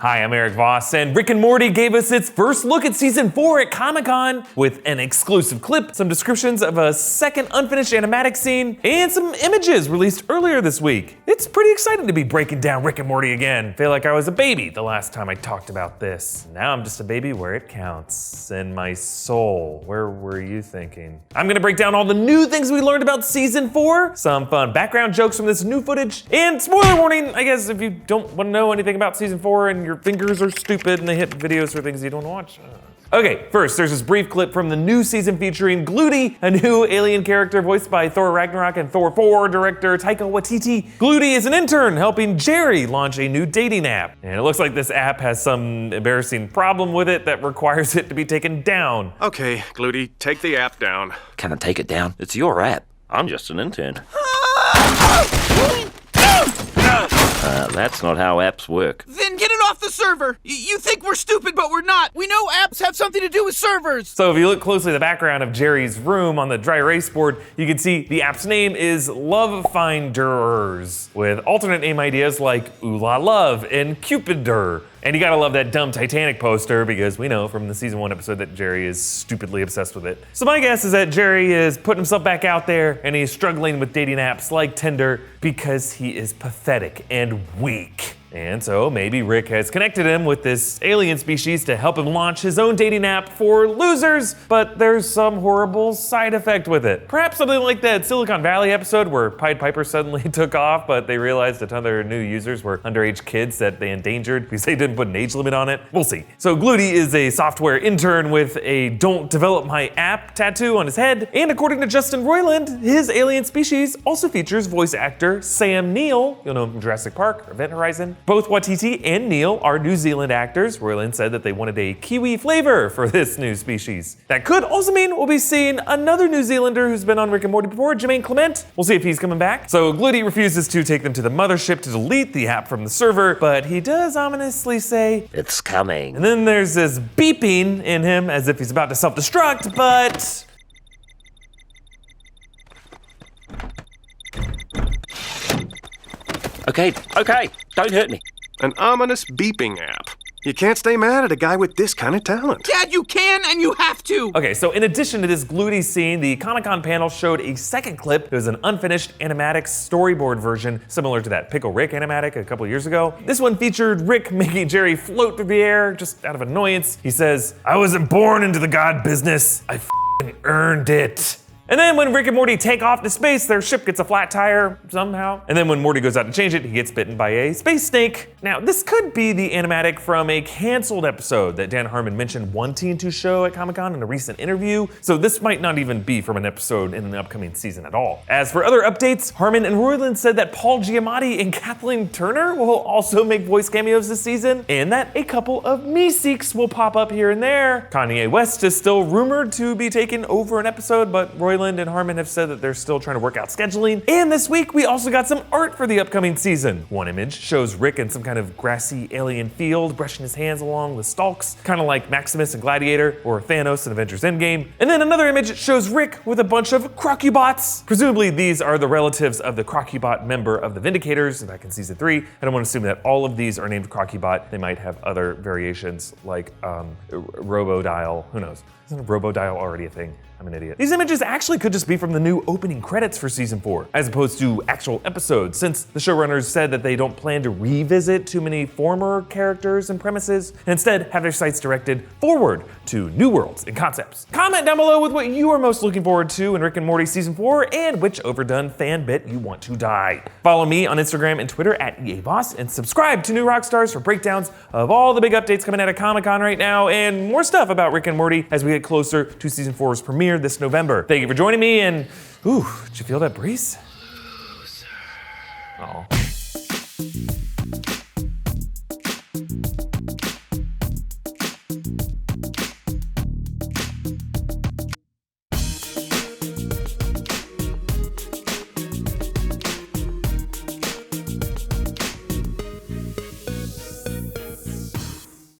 Hi, I'm Erik Voss, and Rick and Morty gave us its first look at Season 4 at Comic Con with an exclusive clip, some descriptions of a second unfinished animatic scene, and some images released earlier this week. It's pretty exciting to be breaking down Rick and Morty again. Feel like I was a baby the last time I talked about this. Now I'm just a baby where it counts. In my soul. Where were you thinking? I'm gonna break down all the new things we learned about Season 4, some fun background jokes from this new footage, and spoiler warning, I guess, if you don't want to know anything about Season 4 and your fingers are stupid and they hit videos for things you don't watch. Okay, first, there's this brief clip from the new season featuring Glooty, a new alien character voiced by Thor Ragnarok and Thor 4 director Taika Waititi. Glooty is an intern helping Jerry launch a new dating app. And it looks like this app has some embarrassing problem with it that requires it to be taken down. Okay, Glooty, take the app down. Can I take it down? It's your app. I'm just an intern. That's not how apps work. Then get it off the server! You think we're stupid, but we're not! We know apps have something to do with servers! So if you look closely at the background of Jerry's room on the dry erase board, you can see the app's name is Love Finders, with alternate name ideas like Ooh La Love and Cupider. And you gotta love that dumb Titanic poster because we know from the season 1 episode that Jerry is stupidly obsessed with it. So my guess is that Jerry is putting himself back out there and he's struggling with dating apps like Tinder because he is pathetic and weak. And so maybe Rick has connected him with this alien species to help him launch his own dating app for losers, but there's some horrible side effect with it. Perhaps something like that Silicon Valley episode where Pied Piper suddenly took off, but they realized a ton of their new users were underage kids that they endangered because they didn't put an age limit on it. We'll see. So Glooty is a software intern with a "Don't Develop My App" tattoo on his head, and according to Justin Roiland, his alien species also features voice actor Sam Neill, you'll know him from Jurassic Park or Event Horizon. Both Waititi and Neill are New Zealand actors. Roiland said that they wanted a Kiwi flavor for this new species. That could also mean we'll be seeing another New Zealander who's been on Rick and Morty before, Jemaine Clement. We'll see if he's coming back. So Glooty refuses to take them to the mothership to delete the app from the server, but he does ominously say, "It's coming." and then there's this beeping in him as if he's about to self-destruct, but Okay, don't hurt me. An ominous beeping app. You can't stay mad at a guy with this kind of talent. Dad, you can and you have to! okay, so in addition to this Glooty scene, the Comic Con panel showed a second clip. It was an unfinished animatic storyboard version, similar to that Pickle Rick animatic a couple years ago. This one featured Rick making Jerry float through the air just out of annoyance. He says, "I wasn't born into the god business, I f***ing earned it." And then when Rick and Morty take off to space, their ship gets a flat tire somehow. And then when Morty goes out to change it, he gets bitten by a space snake. Now, this could be the animatic from a canceled episode that Dan Harmon mentioned wanting to show at Comic Con in a recent interview. So this might not even be from an episode in the upcoming season at all. As for other updates, Harmon and Roiland said that Paul Giamatti and Kathleen Turner will also make voice cameos this season, and that a couple of Meeseeks will pop up here and there. Kanye West is still rumored to be taking over an episode, but Roiland and Harmon have said that they're still trying to work out scheduling. And this week, we also got some art for the upcoming season. One image shows Rick in some kind of grassy alien field, brushing his hands along the stalks, kind of like Maximus in Gladiator or Thanos in Avengers Endgame. And then another image shows Rick with a bunch of Crocubots. Presumably, these are the relatives of the Crocubot member of the Vindicators back in season 3. I don't want to assume that all of these are named Crocubot. They might have other variations like Robodial, who knows? Isn't Robodial already a thing? I'm an idiot. These images actually could just be from the new opening credits for season 4, as opposed to actual episodes, since the showrunners said that they don't plan to revisit too many former characters and premises, and instead have their sights directed forward to new worlds and concepts. Comment down below with what you are most looking forward to in Rick and Morty season 4, and which overdone fan bit you want to die. Follow me on Instagram and Twitter at EAVoss, and subscribe to New Rockstars for breakdowns of all the big updates coming out of Comic Con right now, and more stuff about Rick and Morty as we get closer to season 4's premiere this November. Thank you for joining me, and ooh, did you feel that breeze? Oh.